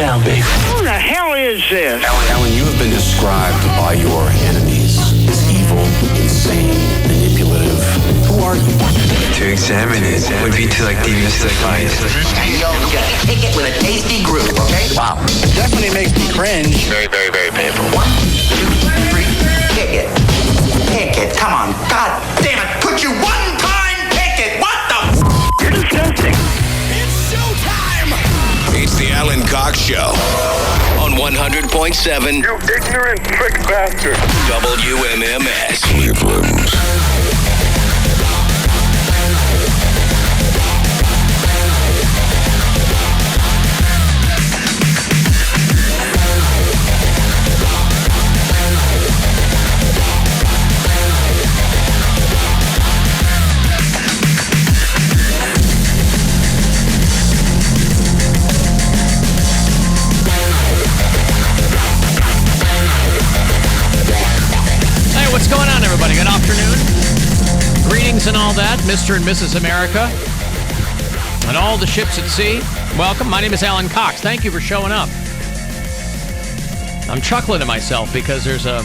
down, baby. Who the hell is this? Alan, you have been described by your enemies as evil, insane, manipulative. Who are you? To examine it would be to demystify it. Yo, get a ticket with a tasty groove, okay? Wow. It definitely makes me cringe. Very, very, very painful. 1, 2, 3, pick it. Pick it. Come on. God damn it. Put you one time. Pick it. What the You're disgusting. It's showtime! It's the Alan Cox Show on 100.7 You ignorant trick bastard. WMMS Cleveland. What's going on, everybody? Good afternoon. Greetings and all that, Mr. and Mrs. America, and all the ships at sea. Welcome. My name is Alan Cox. Thank you for showing up. I'm chuckling to myself because there's a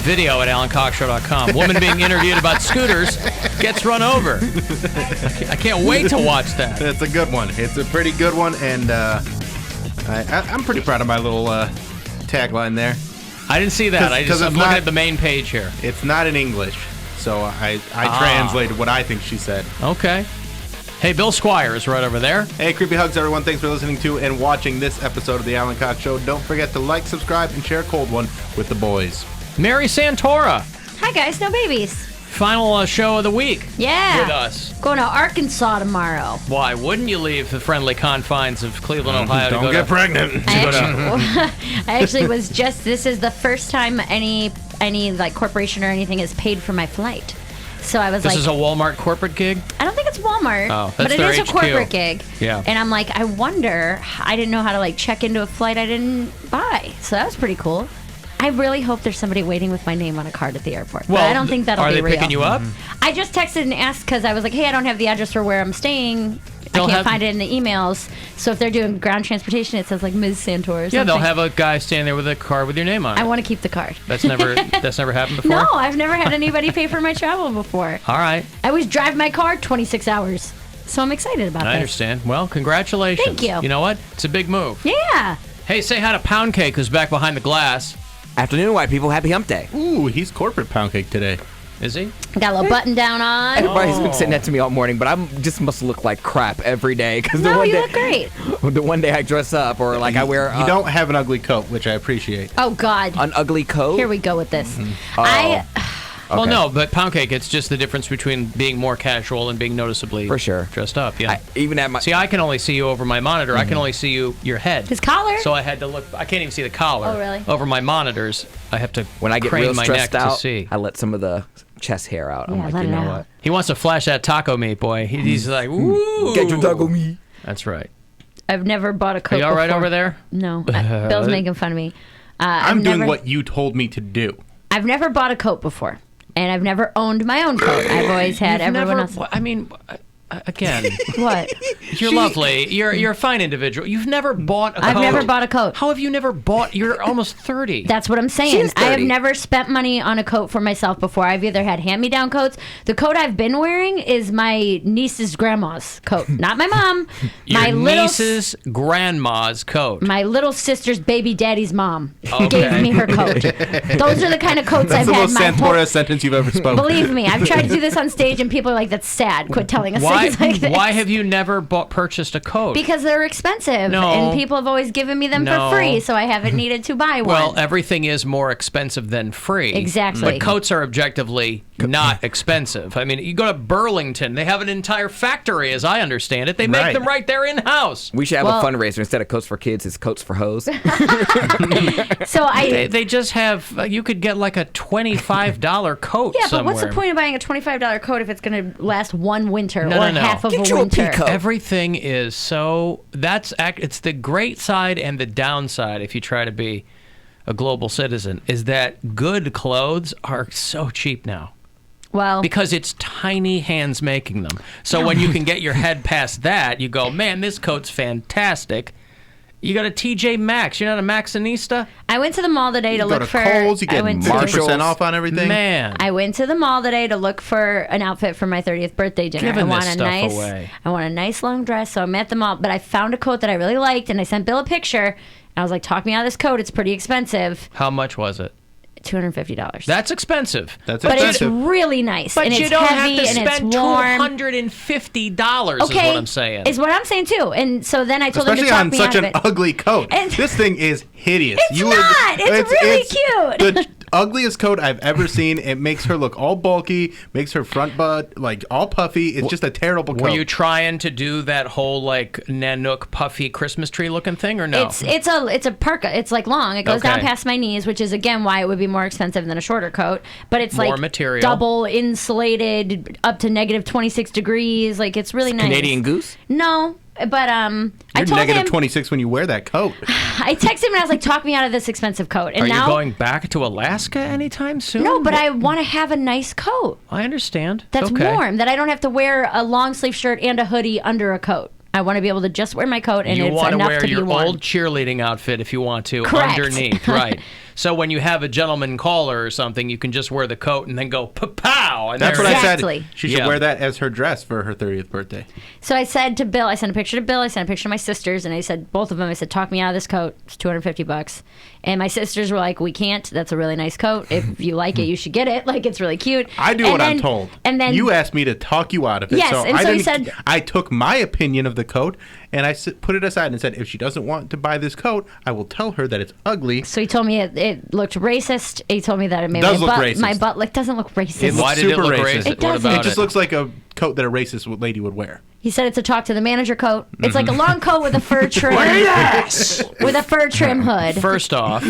video at AlanCoxShow.com. Woman being interviewed about scooters gets run over. I can't wait to watch that. It's a good one. It's a pretty good one, and I'm pretty proud of my little tagline there. I didn't see that. I'm looking at the main page here. It's not in English, so I translated what I think she said. Okay. Hey, Bill Squire is right over there. Hey, creepy hugs, everyone. Thanks for listening to and watching this episode of the Alan Cox Show. Don't forget to like, subscribe, and share a cold one with the boys. Mary Santora. Hi, guys. No babies. Final show of the week. Yeah. With us. Going to Arkansas tomorrow. Why wouldn't you leave the friendly confines of Cleveland, Ohio Don't get pregnant. I actually was this is the first time any like corporation or anything has paid for my flight. So I was This is a Walmart corporate gig? I don't think it's Walmart, but it is a corporate gig. Yeah. And I'm like, I wonder, I didn't know how to like check into a flight I didn't buy. So that was pretty cool. I really hope there's somebody waiting with my name on a card at the airport. Well, but I don't think that'll be real. Are they picking you up? I just texted and asked because I was like, hey, I don't have the address for where I'm staying. I can't find it in the emails. So if they're doing ground transportation, it says like Ms. Santora or something. Yeah, they'll have a guy standing there with a card with your name on it. I want to keep the card. That's never happened before? No, I've never had anybody pay for my travel before. All right. I always drive my car 26 hours. So I'm excited about this. I understand. Well, congratulations. Thank you. You know what? It's a big move. Yeah. Hey, say hi to Poundcake, who's back behind the glass. Afternoon, white people. Happy hump day. Ooh, he's corporate Poundcake today. Is he? Got a little button down on. Everybody's been saying that to me all morning, but I just must look like crap every day. No, you look great. The one day I dress up or like I wear... You don't have an ugly coat, which I appreciate. Oh, God. An ugly coat? Here we go with this. Well, no, but Poundcake, it's just the difference between being more casual and being noticeably dressed up. Yeah. Even at my... See, I can only see you over my monitor. I can only see your head. His collar? So I had to look. I can't even see the collar. Oh, really? Over my monitors, I have to when I get crane real my stressed neck out, to see. I let some of the chest hair out. Yeah, I'm like, you know what? He wants to flash that taco meat, boy. He's like, ooh. Get your taco meat. That's right. I've never bought a coat Are you all right before. over there? No. Bill's making fun of me. I'm doing what you told me to do. I've never bought a coat before. And I've never owned my own coat. I've always had everyone else. I mean, again. What? You're lovely. You're a fine individual. You've never bought a coat. I've never bought a coat. How have you never bought? You're almost 30. That's what I'm saying. I have never spent money on a coat for myself before. I've either had hand-me-down coats. The coat I've been wearing is my niece's grandma's coat. Not my mom. Your niece's grandma's coat. My little sister's baby daddy's mom gave me her coat. Those are the kind of coats I've had. That's the most Santora sentence you've ever spoken. Believe me, I've tried to do this on stage, and people are like, "That's sad. Quit telling us things like this." Why have you never purchased a coat? Because they're expensive, No. and people have always given me them for free, so I haven't needed to buy one. Well, everything is more expensive than free. Exactly. But coats are objectively not expensive. I mean, you go to Burlington, they have an entire factory, as I understand it. They make them right there in-house. We should have a fundraiser. Instead of coats for kids, it's coats for hoes. So They just have, you could get like a $25 coat Yeah, somewhere. but what's the point of buying a $25 coat if it's going to last one winter No. half of Get a you winter? a pea coat. Everything is so, it's the great side and the downside if you try to be a global citizen, is that good clothes are so cheap now. Well, because it's tiny hands making them. So when you can get your head past that, you go, man, this coat's fantastic. You got a TJ Maxx. You're not a Maxxinista? I went to the mall today to You look go to for. Kohl's, you I get went to- 40% off on everything. Man. I went to the mall today to look for an outfit for my 30th birthday dinner. Giving I want this a stuff nice, away. I want a nice long dress. So I'm at the mall, but I found a coat that I really liked, and I sent Bill a picture. And I was like, "Talk me out of this coat. It's pretty expensive. How much was it? $250. That's expensive. That's but expensive. it's really nice, But and you it's don't heavy, have to and spend it's warm. $250 is Okay, what I'm saying. Is what I'm saying too. And so then I told Especially him to talk on me such out an of it. ugly coat. And- This thing is hideous. It's not. It's really cute. The ugliest coat I've ever seen. It makes her look all bulky, makes her front butt like all puffy. It's just a terrible coat. Were you trying to do that whole like Nanook puffy Christmas tree looking thing or no? It's a parka. It's like long. It goes down Okay. past my knees, which is again why it would be more expensive than a shorter coat. But it's More like material. double insulated up to negative 26 degrees. Like it's really nice. Canadian Goose? No, but I You're told negative him. 26 when you wear that coat. I texted him and I was like, "Talk me out of this expensive coat." And Are now, you going back to Alaska anytime soon? no, but I want to have a nice coat I understand. that's Okay. warm. That I don't have to wear a long sleeve shirt and a hoodie under a coat. I want to be able to just wear my coat and You it's want to enough wear to be your warm. old cheerleading outfit if you want to Correct. underneath, right? So when you have a gentleman caller or something, you can just wear the coat and then go pow. And That's there what it is. I Exactly. said. She should Yeah. wear that as her dress for her 30th birthday. So I said to Bill, I sent a picture to Bill, I sent a picture to my sisters, and I said, both of them, I said, talk me out of this coat. It's $250. And my sisters were like, we can't. That's a really nice coat. If you like it, you should get it. Like, it's really cute. I do And what I'm then- told. And then you asked me to talk you out of it. Yes, so and I so he didn't, said- I took my opinion of the coat and I put it aside and said, if she doesn't want to buy this coat, I will tell her that it's ugly. So he told me it looked racist. He told me that it made Does my look butt, racist. my butt like doesn't look racist. It looks Why did it super look racist. racist? It What doesn't. about It just it? looks like a coat that a racist lady would wear. He said it's a talk to the manager coat. It's like a Mm-hmm. long coat with a fur trim. With a fur trim hood. First off,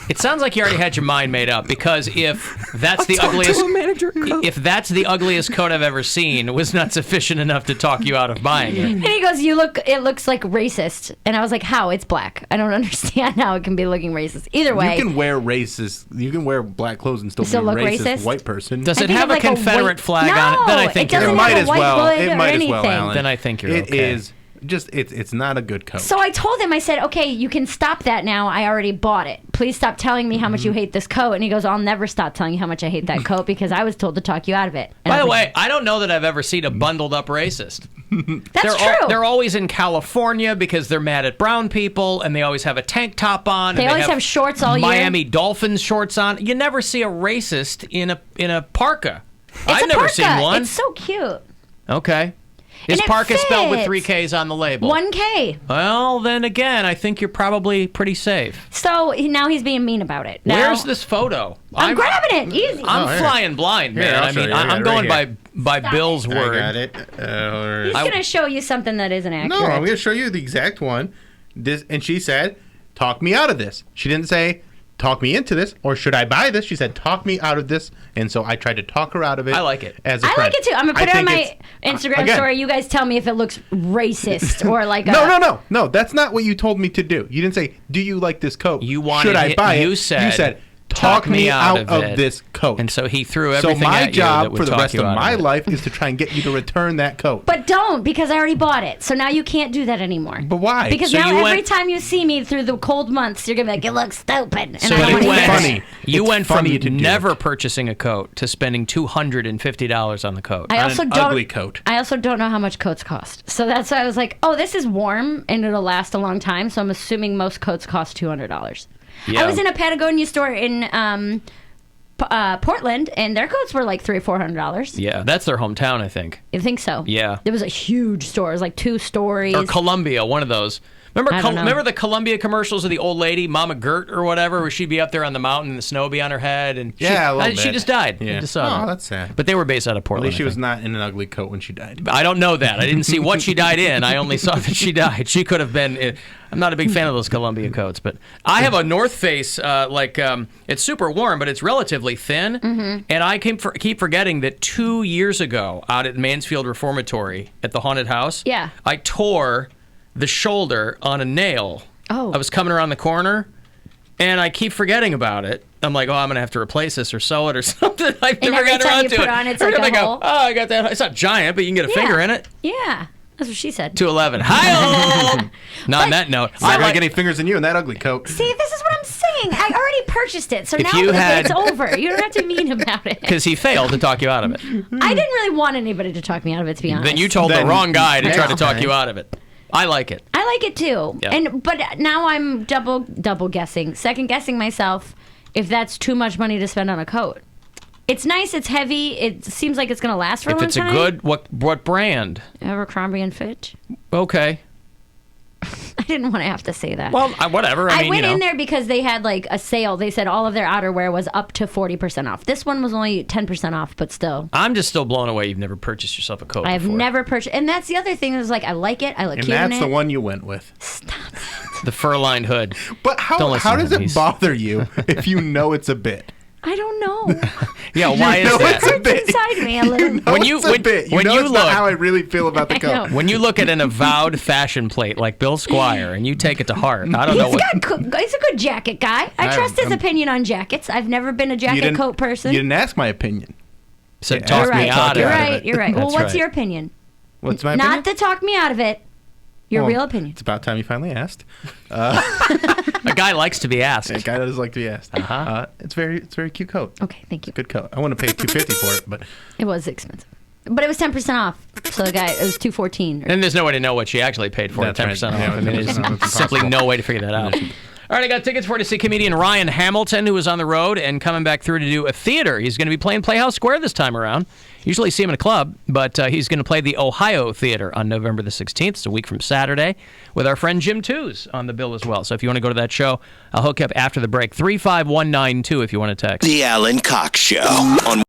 it sounds like you already had your mind made up because if that's the ugliest, if that's the ugliest coat I've ever seen, it was not sufficient enough to talk you out of buying it. And he goes, it looks like racist. And I was like, how? It's black. I don't understand how it can be looking racist. Either way. You can wear racist. You can wear black clothes and still Still be look racist, racist? white person. Does I it think have of a like a Confederate white- flag on it? Then I No, think it you're doesn't it okay. might have a as white well. hood It or might as well, anything. Alan. Then I think you're It okay. is just it's not a good coat. So I told him, I said, okay, you can stop that now. I already bought it. Please stop telling me how much you hate this coat. And he goes, I'll never stop telling you how much I hate that coat because I was told to talk you out of it. And By I the was way, like, I don't know that I've ever seen a bundled up racist. that's true. They're always in California because they're mad at brown people, and they always have a tank top on. They and always have shorts all year. Miami Dolphins shorts on. You never see a racist in a parka. It's I've a never parka. seen one. It's so cute. Okay. Is And it parka spelled with fits. 3 Ks on the label? 1K. Well, then again, I think you're probably pretty safe. So now he's being mean about it. Now, Where's this photo? I'm grabbing it. Easy. I'm here. flying blind, man. Here, I'll I show mean, you. I got I'm it going right by Bill's I word. got it. He's going to show you something that isn't accurate. No, I'm going to show you the exact one. This, and she said, "Talk me out of this." She didn't say, "Talk me into this," or "Should I buy this?" She said, "Talk me out of this." And so I tried to talk her out of it. I like it. As a I friend. like it too. I'm going to put I it on think my it's- Instagram again, story. You guys tell me if it looks racist or like a... No. That's not what you told me to do. You didn't say, "Do you like this coat? You wanted Should I it- buy it?" you said, "Talk me out of it." this coat." And so he threw So everything my at you that job would for the talk rest you of out my it. life is to try and get you to return that coat. But don't, because I already bought it. So now you can't do that anymore. But why? Because So now you every went- time you see me through the cold months, you're going to be like, it looks stupid. And So I don't you want to went, hear it. funny. you It's went from funny to do never it. purchasing a coat to spending $250 on the coat. I On also an don't. ugly coat. I also don't know how much coats cost. So that's why I was like, oh, this is warm and it'll last a long time. So I'm assuming most coats cost $200. Yeah. I was in a Patagonia store in Portland, and their coats were like $300 or $400. Yeah, that's their hometown, I think. You think so? Yeah. It was a huge store. It was like 2 stories. Or Columbia, one of those. Remember, I don't know. remember the Columbia commercials of the old lady, Mama Gert or whatever, where she'd be up there on the mountain and the snow would be on her head, and Yeah, a little she bit. just died. Yeah. I just saw Oh, that. that's sad. But they were based out of At Portland. least she I was think. not in an ugly coat when she died. I don't know that. I didn't see what she died in. I only saw that she died. She could have been. I'm not a big fan of those Columbia coats, but I have a North Face. It's super warm, but it's relatively thin. Mm-hmm. And I keep forgetting that 2 years ago, out at Mansfield Reformatory at the haunted house, Yeah. I tore the shoulder on a nail. Oh. I was coming around the corner, and I keep forgetting about it. I'm like, oh, I'm gonna have to replace this or sew it or something. I've And never every gotten time around you to put it. on, it's Every like time a I go, hole. oh, I got that. It's not giant, but you can get a Yeah. finger in it. Yeah. That's what she said. 211. Hi. Not on that note. I like any fingers in you in that ugly coat. See, this is what I'm saying. I already purchased it, so If now you had- it's over. You don't have to be mean about it. Because he failed to talk you out of it. I didn't really want anybody to talk me out of it, to be honest. Then you told the Then- wrong guy to try to Yeah. talk you out of it. I like it. I like it too. Yeah. But now I'm double guessing, second guessing myself if that's too much money to spend on a coat. It's nice, it's heavy, it seems like it's going to last for a If long it's time. a good, what brand? Abercrombie and Fitch. Okay. I didn't want to have to say that. Well, whatever. I mean, went you know. in there because they had like a sale. They said all of their outerwear was up to 40% off. This one was only 10% off, but still. I'm just still blown away. You've never purchased yourself a coat I've before. never purchased. And that's the other thing is like, I like it. I look And cute in that's it. the one you went with. Stop. The fur-lined hood. But Don't listen how to does him. it bother you if you know it's a bit? I don't know. Yeah, why is know that? it's a Hurts bit. inside me a little. When you- It's a when- bit. when know you it's look- not how I really feel about the I coat. know. When you look at an avowed fashion plate like Bill Squire and you take it to heart, I don't know what. He's a good jacket guy. I trust his opinion on jackets. I've never been a jacket coat person. You didn't ask my opinion. Said Yeah, talk You're me right. out of You're it. right. You're right. Well, That's what's right. your opinion? What's my opinion? Not to talk me out of it. Your Well, real opinion. It's about time you finally asked. A guy likes to be asked. A guy does like to be asked. It's very cute coat. Okay, thank you. Good coat. I want to pay $250 for it, but It was expensive, but it was 10% off. So the guy, it was $214. And there's no way to know what she actually paid for it. That's 10% right. off. Yeah, I mean, 10% there's off. It's simply impossible. no way to figure that out. All right, I got tickets for to see comedian Ryan Hamilton, who is on the road and coming back through to do a theater. He's going to be playing Playhouse Square this time around. Usually see him in a club, but he's going to play the Ohio Theater on November the 16th. It's a week from Saturday with our friend Jim Tooze on the bill as well. So if you want to go to that show, I'll hook you up after the break. 35192 if you want to text. The Alan Cox Show on